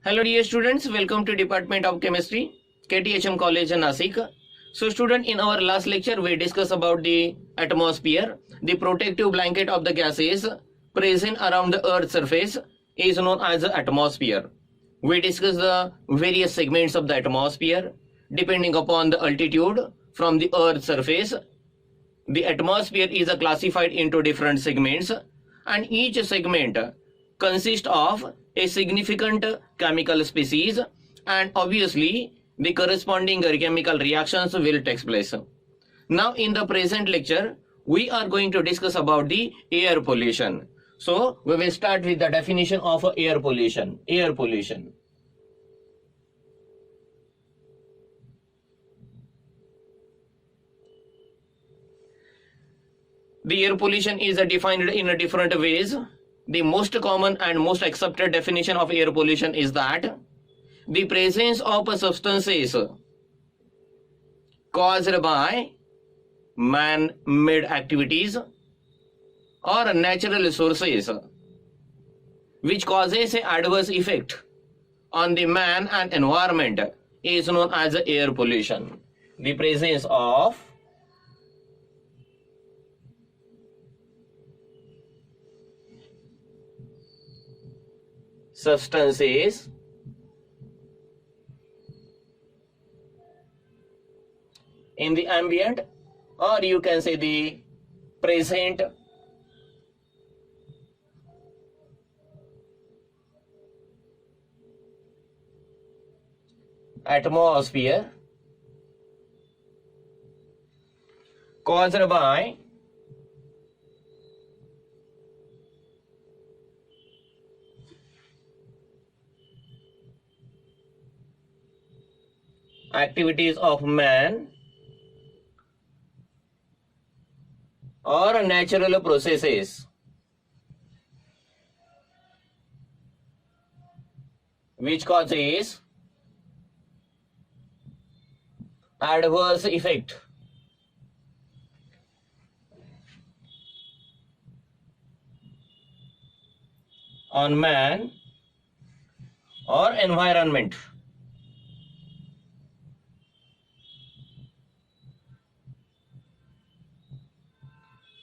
Hello dear students, welcome to Department of Chemistry, KTHM College in Nasik. So student, in our last lecture we discussed about the atmosphere. The protective blanket of the gases present around the earth's surface is known as the atmosphere. We discussed the various segments of the atmosphere depending upon the altitude from the earth's surface. The atmosphere is classified into different segments, and each segment consists of a significant chemical species, and obviously the corresponding chemical reactions will take place. Now in the present lecture we are going to discuss about the air pollution. So we will start with the definition of air pollution. Air pollution. The air pollution is defined in different ways. The most common and most accepted definition of air pollution is that the presence of substances caused by man-made activities or natural sources which causes an adverse effect on the man and environment is known as air pollution. The presence of substances in the ambient, or you can say the present atmosphere caused by activities of man or natural processes which causes adverse effect on man or environment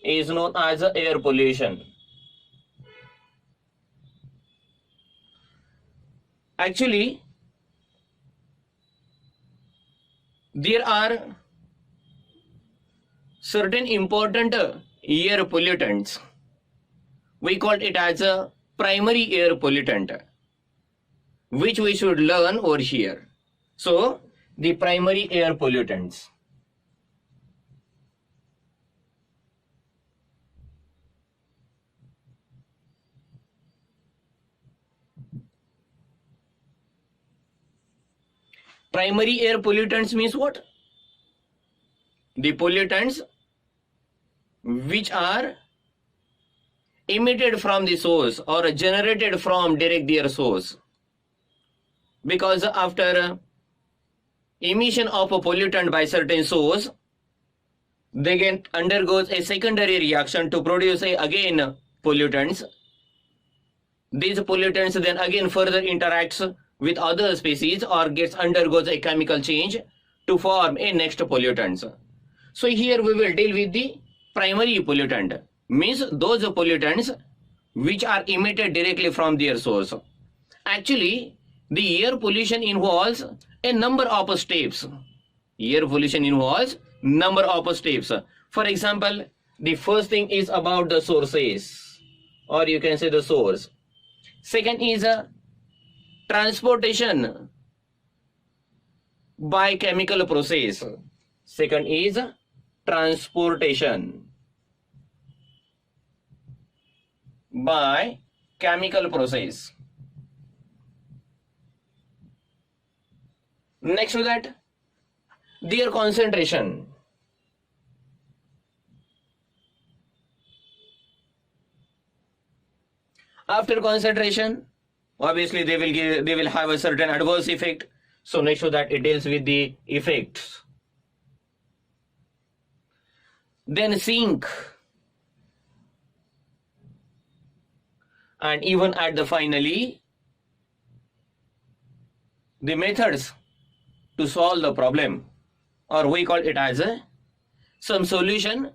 is known as air pollution. Actually, there are certain important air pollutants. We call it as a primary air pollutant, which we should learn over here. So, the primary air pollutants. Primary air pollutants means what? The pollutants which are emitted from the source or generated from direct air source, because after emission of a pollutant by certain source, they can undergoes a secondary reaction to produce again pollutants. These pollutants then again further interacts with other species or undergoes a chemical change to form a next pollutants. So here we will deal with the primary pollutant, means those pollutants which are emitted directly from their source. Actually, the air pollution involves a number of steps. Air pollution involves number of steps. For example, the first thing is about the sources, or you can say the source. Second is transportation by chemical process. Second is transportation by chemical process. Next to that, their concentration. After concentration, obviously they will have a certain adverse effect. So next to that, it deals with the effects. Then sink, and even at the finally the methods to solve the problem, or we call it as some solution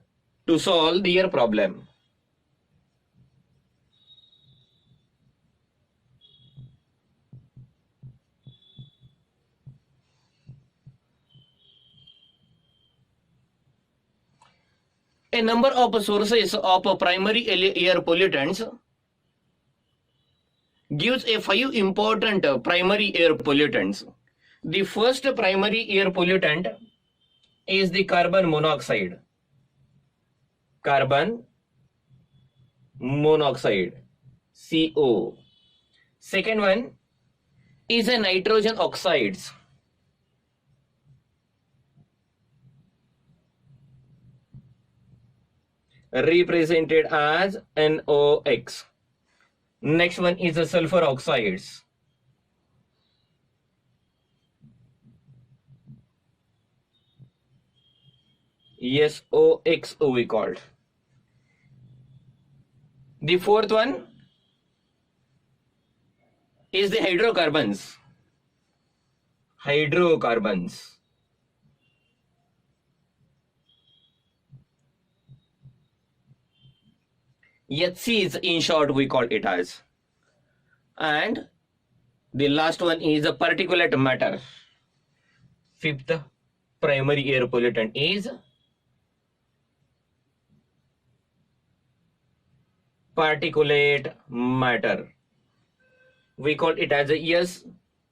to solve their problem. A number of sources of primary air pollutants gives a 5 important primary air pollutants. The first primary air pollutant is the carbon monoxide. Carbon monoxide, CO. Second one is a nitrogen oxides. Represented as NOx. Next one is the sulfur oxides. SOxO we called. The fourth one is the hydrocarbons. Hydrocarbons. HCs in short we call it as. And the last one is a particulate matter. Fifth primary air pollutant is particulate matter. We call it as a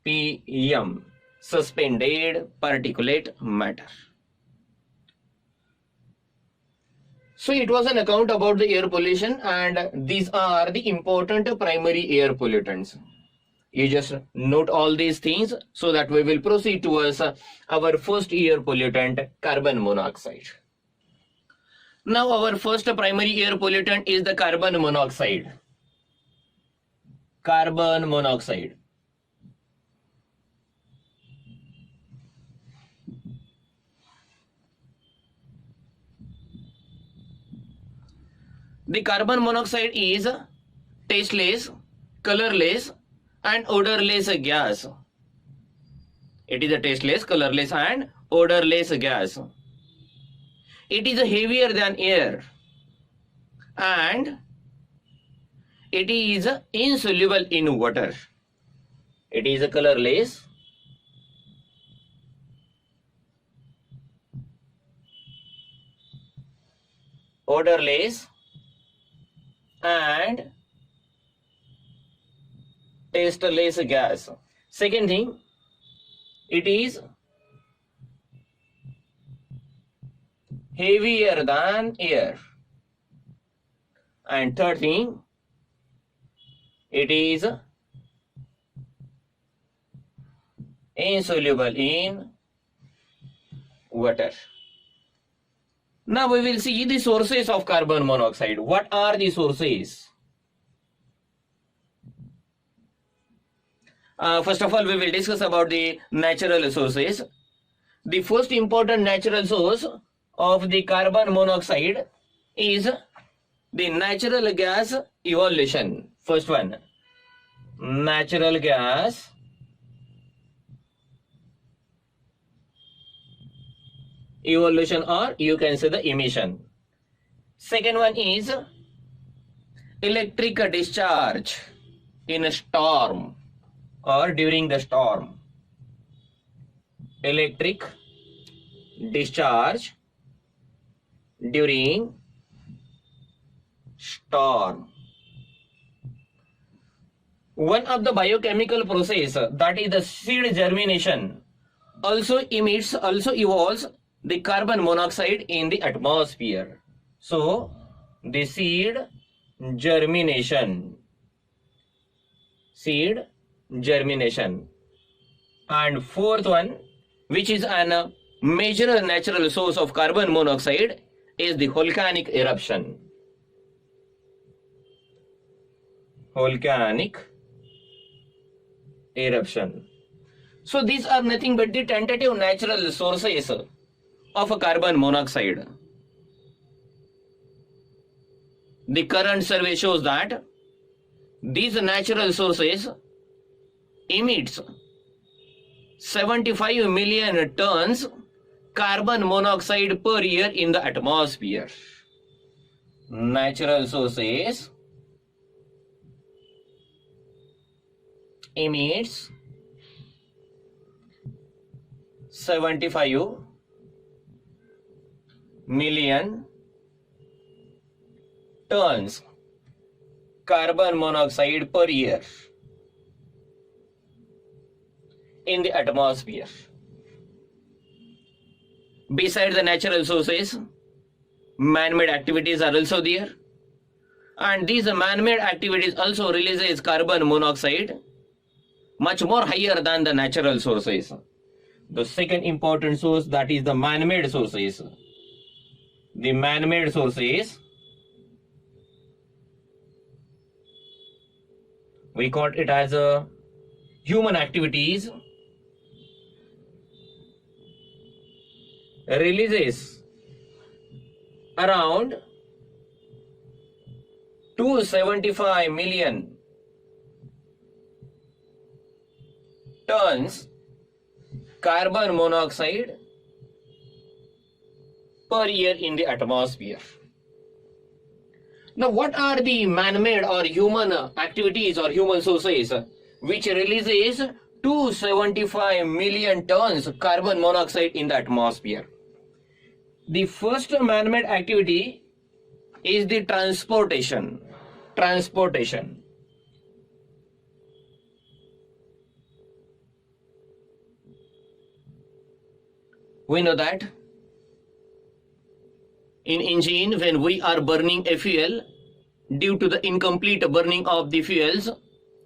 SPM, suspended particulate matter. So it was an account about the air pollution, and these are the important primary air pollutants. You just note all these things so that we will proceed towards our first air pollutant, carbon monoxide. Now our first primary air pollutant is the carbon monoxide. Carbon monoxide. The carbon monoxide is tasteless, colorless, and odorless gas. It is a tasteless, colorless, and odorless gas. It is heavier than air, and it is insoluble in water. It is colorless, odorless, and tasteless gas. Second thing, it is heavier than air. And third thing, it is insoluble in water. Now we will see the sources of carbon monoxide. What are the sources? First of all, we will discuss about the natural sources. The first important natural source of the carbon monoxide is the natural gas evolution. First one, natural gas evolution, or you can say the emission. Second one is electric discharge in a storm or during the storm. Electric discharge during storm. One of the biochemical process, that is the seed germination, also evolves the carbon monoxide in the atmosphere. So the seed germination. And fourth one, which is a major natural source of carbon monoxide, is the volcanic eruption. Volcanic eruption. So these are nothing but the tentative natural sources of a carbon monoxide. The current survey shows that these natural sources emits 75 million tons carbon monoxide per year in the atmosphere. Natural sources emits 75 million tons carbon monoxide per year in the atmosphere. Besides the natural sources, man-made activities are also there, and these man-made activities also releases carbon monoxide much more higher than the natural sources. The second important source, that is the man-made sources. The man-made sources, we call it as human activities, releases around 275 million tons carbon monoxide per year in the atmosphere. Now, what are the man-made or human activities or human sources which releases 275 million tons carbon monoxide in the atmosphere? The first man-made activity is the transportation. Transportation. We know that in engine, when we are burning a fuel, due to the incomplete burning of the fuels,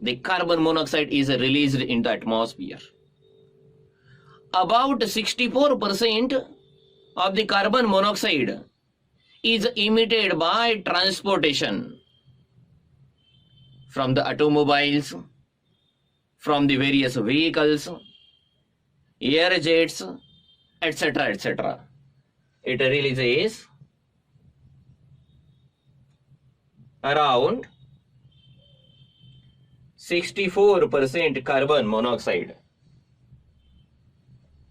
the carbon monoxide is released in the atmosphere. About 64% of the carbon monoxide is emitted by transportation, from the automobiles, from the various vehicles, air jets, etc., etc. It releases around 64% carbon monoxide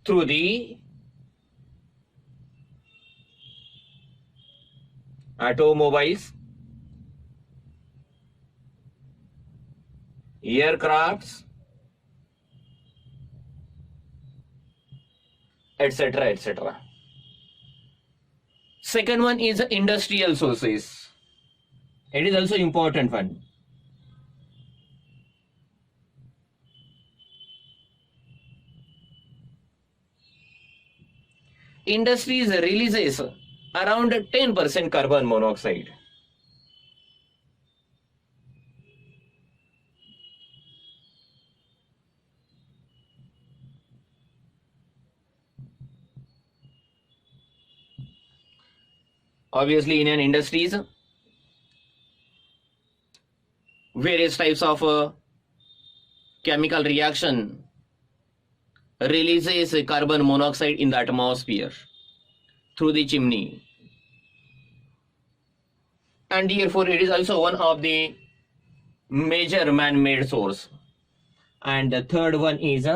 through the automobiles, aircrafts, etc., etc. Second one is industrial sources. It is also important one. Industries releases around 10% carbon monoxide. Obviously, in an industries, various types of chemical reaction releases carbon monoxide in the atmosphere through the chimney, and therefore it is also one of the major man-made source. And the third one is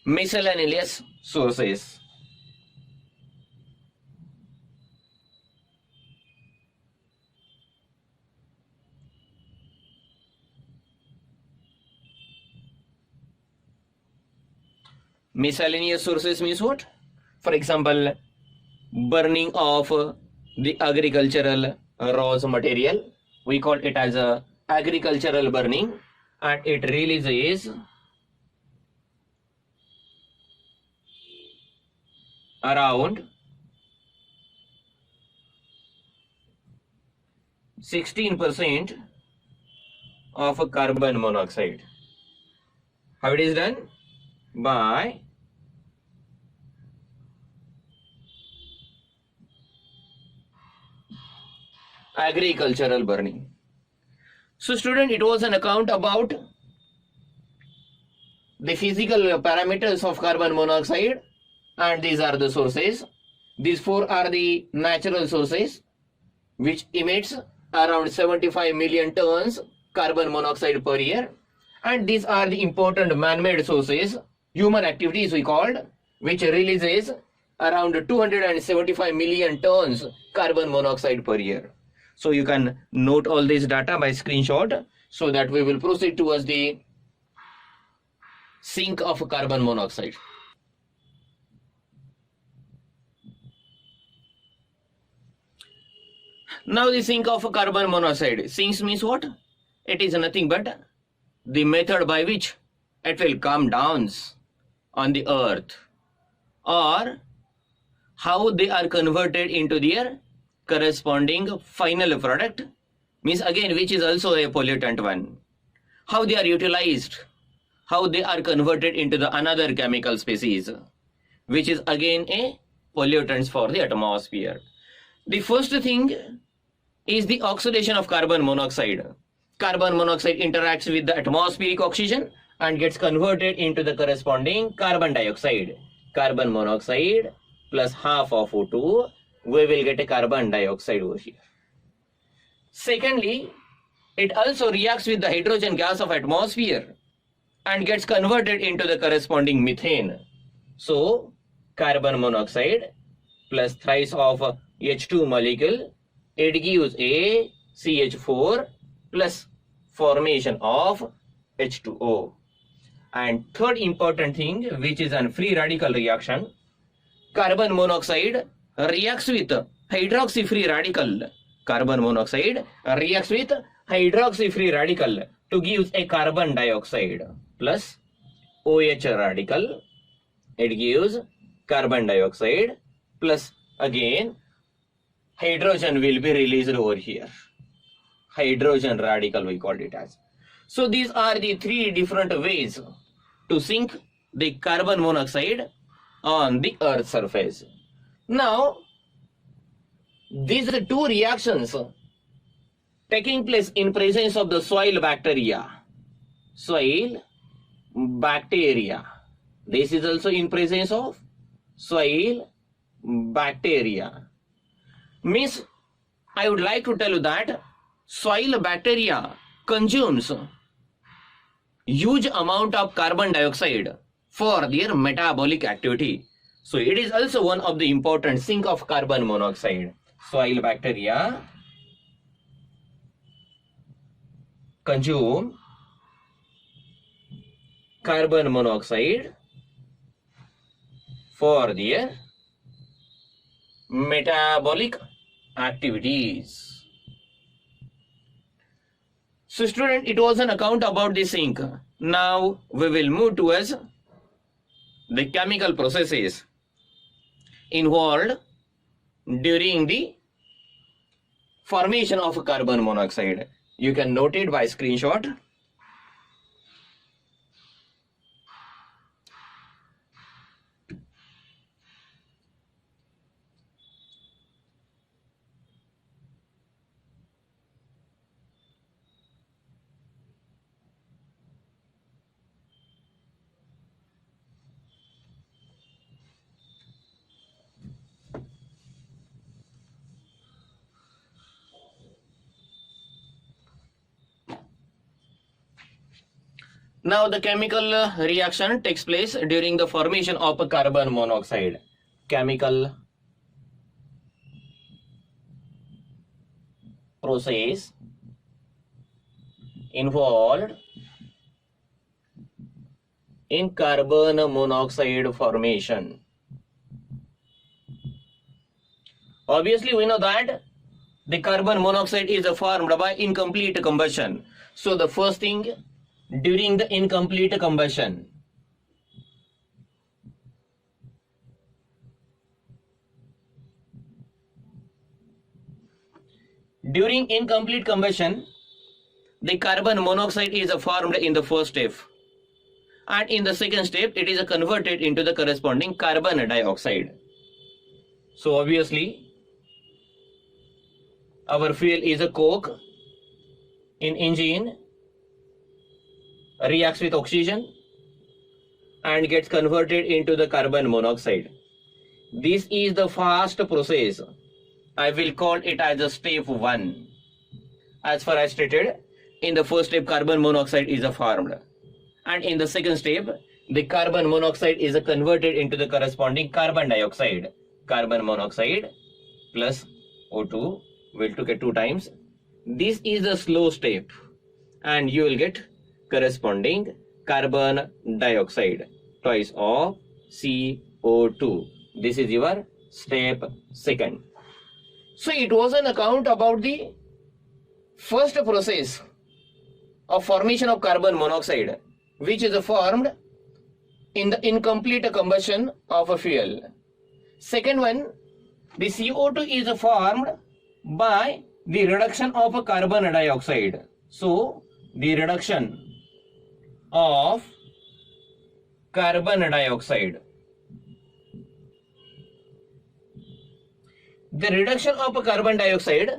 miscellaneous sources. Miscellaneous sources means what? For example, burning of the agricultural raw material, we call it as a agricultural burning, and it releases around 16% of carbon monoxide. How it is done? By agricultural burning. So student, it was an account about the physical parameters of carbon monoxide, and these are the sources. These four are the natural sources which emits around 75 million tons carbon monoxide per year, and these are the important man-made sources human activities we called, which releases around 275 million tons carbon monoxide per year. So you can note all this data by screenshot so that we will proceed towards the sink of carbon monoxide. Now the sink of carbon monoxide. Sinks means what? It is nothing but the method by which it will come down on the earth, or how they are converted into their corresponding final product, means again which is also a pollutant one. How they are utilized, how they are converted into the another chemical species, which is again a pollutants for the atmosphere. The first thing is the oxidation of carbon monoxide. Carbon monoxide interacts with the atmospheric oxygen and gets converted into the corresponding carbon dioxide. Carbon monoxide plus half of O2, we will get a carbon dioxide over here. Secondly, it also reacts with the hydrogen gas of atmosphere and gets converted into the corresponding methane. So, carbon monoxide plus thrice of H2 molecule, it gives a CH4 plus formation of H2O. And third important thing, which is a free radical reaction, carbon monoxide reacts with hydroxy free radical. Carbon monoxide reacts with hydroxy free radical to give a carbon dioxide plus OH radical. It gives carbon dioxide plus again hydrogen will be released over here. Hydrogen radical we called it as. So these are the three different ways to sink the carbon monoxide on the earth surface. Now, these are two reactions taking place in presence of the soil bacteria. Soil bacteria. This is also in presence of soil bacteria. Means, I would like to tell you that soil bacteria consumes huge amount of carbon dioxide for their metabolic activity. So it is also one of the important sink of carbon monoxide. Soil bacteria consume carbon monoxide for their metabolic activities. So student, it was an account about the sink. Now we will move towards the chemical processes involved during the formation of carbon monoxide. You can note it by screenshot. Now the chemical reaction takes place during the formation of carbon monoxide. Chemical process involved in carbon monoxide formation. Obviously, we know that the carbon monoxide is formed by incomplete combustion. So the first thing, during the incomplete combustion, the carbon monoxide is formed in the first step, and in the second step it is converted into the corresponding carbon dioxide. So obviously our fuel is a coke in engine, reacts with oxygen and gets converted into the carbon monoxide. This is the fast process. I will call it as a step 1. As far as stated, in the first step carbon monoxide is formed, and in the second step the carbon monoxide is converted into the corresponding carbon dioxide. Carbon monoxide plus O2 will took it 2 times. This is a slow step and you will get corresponding carbon dioxide twice of CO2. This is your step second. So it was an account about the first process of formation of carbon monoxide, which is formed in the incomplete combustion of a fuel. Second one, the CO2 is formed by the reduction of a carbon dioxide. So the reduction of carbon dioxide. The reduction of carbon dioxide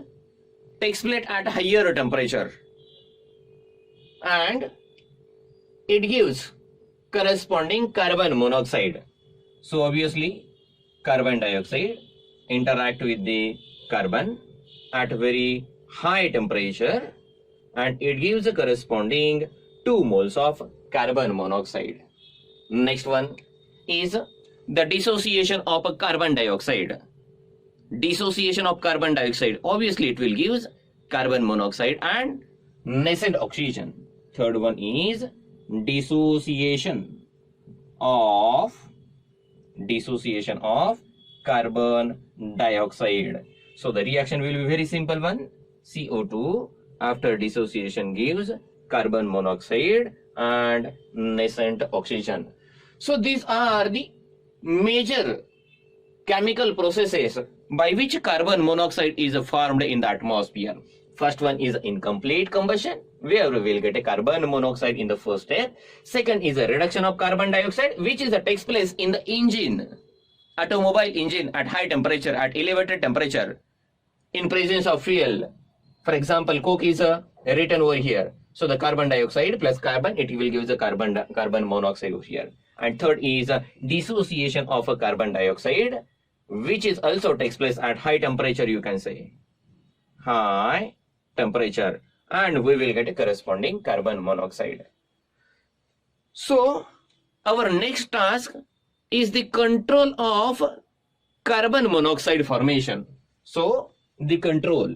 takes place at higher temperature and it gives corresponding carbon monoxide. So obviously carbon dioxide interact with the carbon at very high temperature and it gives a corresponding 2 moles of carbon monoxide. Next one is the dissociation of a carbon dioxide. Dissociation of carbon dioxide, obviously it will give carbon monoxide and nascent oxygen. Third one is dissociation of carbon dioxide. So the reaction will be very simple one. CO2 after dissociation gives carbon monoxide and nascent oxygen. So these are the major chemical processes by which carbon monoxide is formed in the atmosphere. First one is incomplete combustion, where we will get a carbon monoxide in the first step. Second is a reduction of carbon dioxide, which takes place in the engine, automobile engine at high temperature, at elevated temperature, in presence of fuel. For example, coke is written over here. So the carbon dioxide plus carbon, it will give the carbon monoxide over here. And third is dissociation of a carbon dioxide, which is also takes place at high temperature, you can say. High temperature. And we will get a corresponding carbon monoxide. So our next task is the control of carbon monoxide formation. So the control.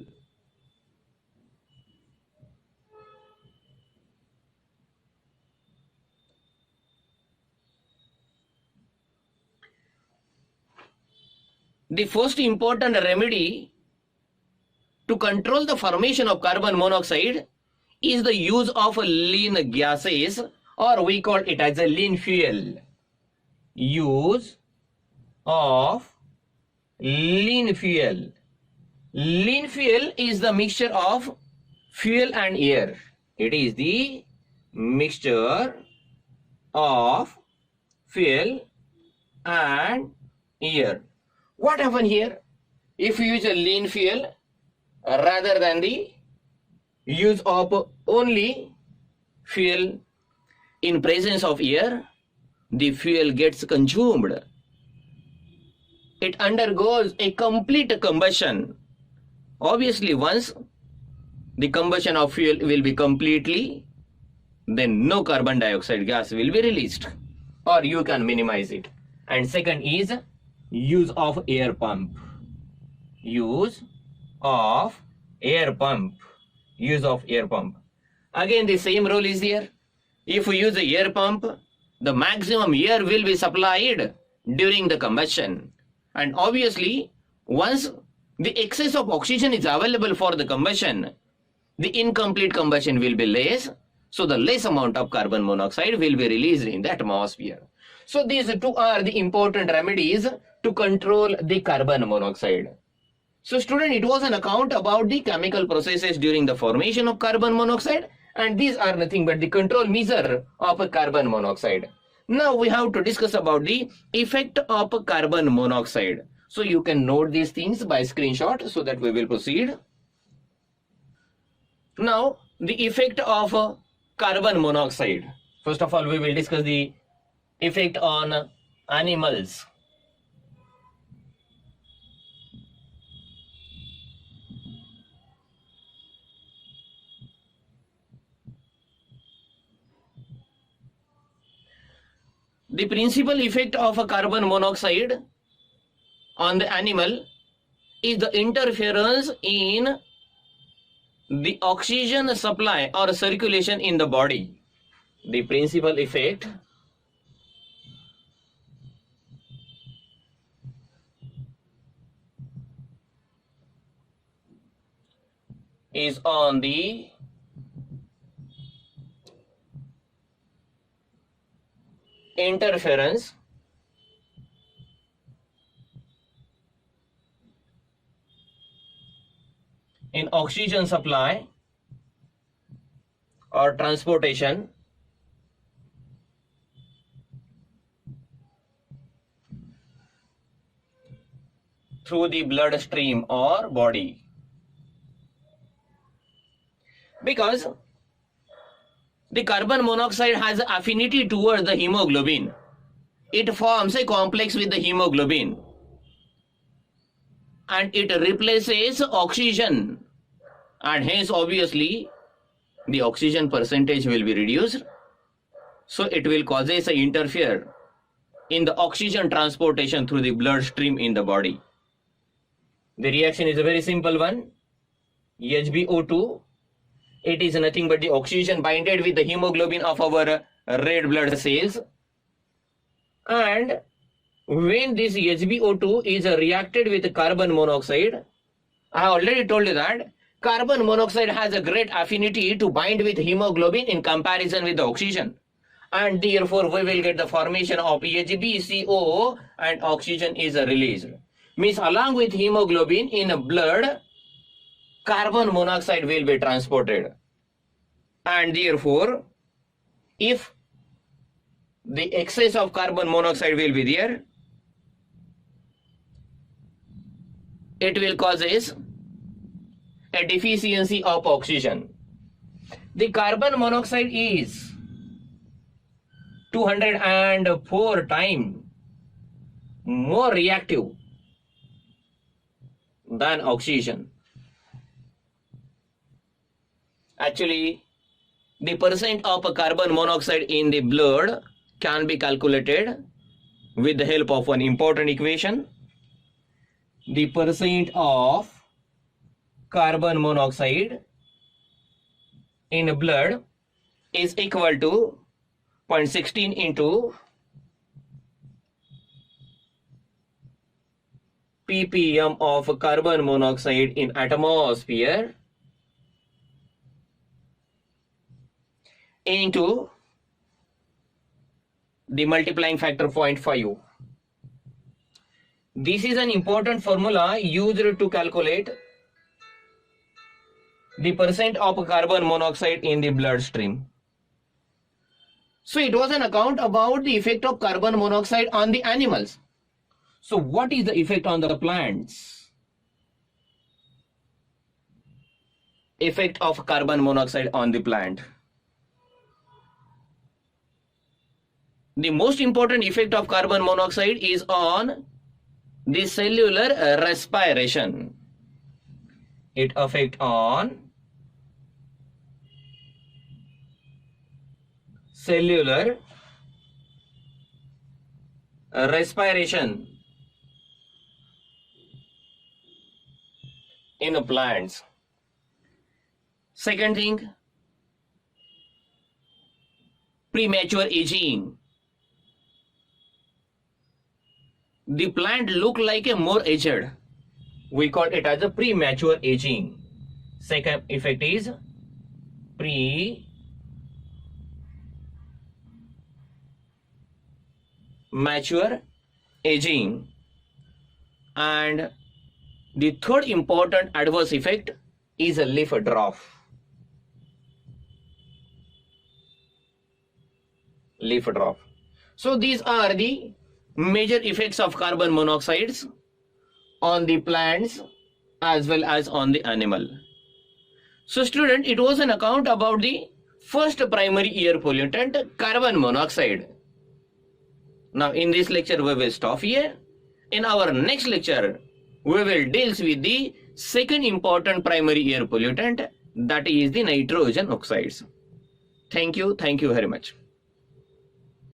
The first important remedy to control the formation of carbon monoxide is the use of lean gases, or we call it as a lean fuel. Use of lean fuel. Lean fuel is the mixture of fuel and air. It is the mixture of fuel and air. What happens here? If you use a lean fuel rather than the use of only fuel in presence of air, the fuel gets consumed. It undergoes a complete combustion. Obviously, once the combustion of fuel will be completely, then no carbon dioxide gas will be released, or you can minimize it. And second is use of air pump. Use of air pump. Use of air pump. Again, the same rule is there. If we use the air pump, the maximum air will be supplied during the combustion. And obviously, once the excess of oxygen is available for the combustion, the incomplete combustion will be less. So the less amount of carbon monoxide will be released in the atmosphere. So these two are the important remedies to control the carbon monoxide. So student, it was an account about the chemical processes during the formation of carbon monoxide, and these are nothing but the control measure of a carbon monoxide. Now we have to discuss about the effect of carbon monoxide. So you can note these things by screenshot so that we will proceed. Now the effect of carbon monoxide. First of all, we will discuss the effect on animals. The principal effect of a carbon monoxide on the animal is the interference in the oxygen supply or circulation in the body. The principal effect is on the interference in oxygen supply or transportation through the bloodstream or body. Because the carbon monoxide has affinity towards the hemoglobin. It forms a complex with the hemoglobin and it replaces oxygen, and hence obviously the oxygen percentage will be reduced. So it will causes a interfere in the oxygen transportation through the bloodstream in the body. The reaction is a very simple one. HbO2, it is nothing but the oxygen binded with the hemoglobin of our red blood cells, and when this HbO2 is reacted with carbon monoxide, I already told you that carbon monoxide has a great affinity to bind with hemoglobin in comparison with the oxygen, and therefore we will get the formation of HbCO and oxygen is released. Means along with hemoglobin in blood, carbon monoxide will be transported, and therefore if the excess of carbon monoxide will be there, it will causes a deficiency of oxygen. The carbon monoxide is 204 times more reactive than oxygen. Actually, the percent of carbon monoxide in the blood can be calculated with the help of one important equation. The percent of carbon monoxide in blood is equal to 0.16 into ppm of carbon monoxide in atmosphere into the multiplying factor 0.5. This is an important formula used to calculate the percent of carbon monoxide in the bloodstream. So it was an account about the effect of carbon monoxide on the animals. So what is the effect on the plants? Effect of carbon monoxide on the plant. The most important effect of carbon monoxide is on the cellular respiration. It affects on cellular respiration in plants. Second thing, premature aging. The plant look like a more aged. We call it as a premature aging. Second effect is premature aging. And the third important adverse effect is a leaf drop. Leaf drop. So these are the major effects of carbon monoxides on the plants as well as on the animal. So student, it was an account about the first primary air pollutant, carbon monoxide. Now in this lecture we will stop here. In our next lecture we will deal with the second important primary air pollutant, that is the nitrogen oxides. Thank you very much.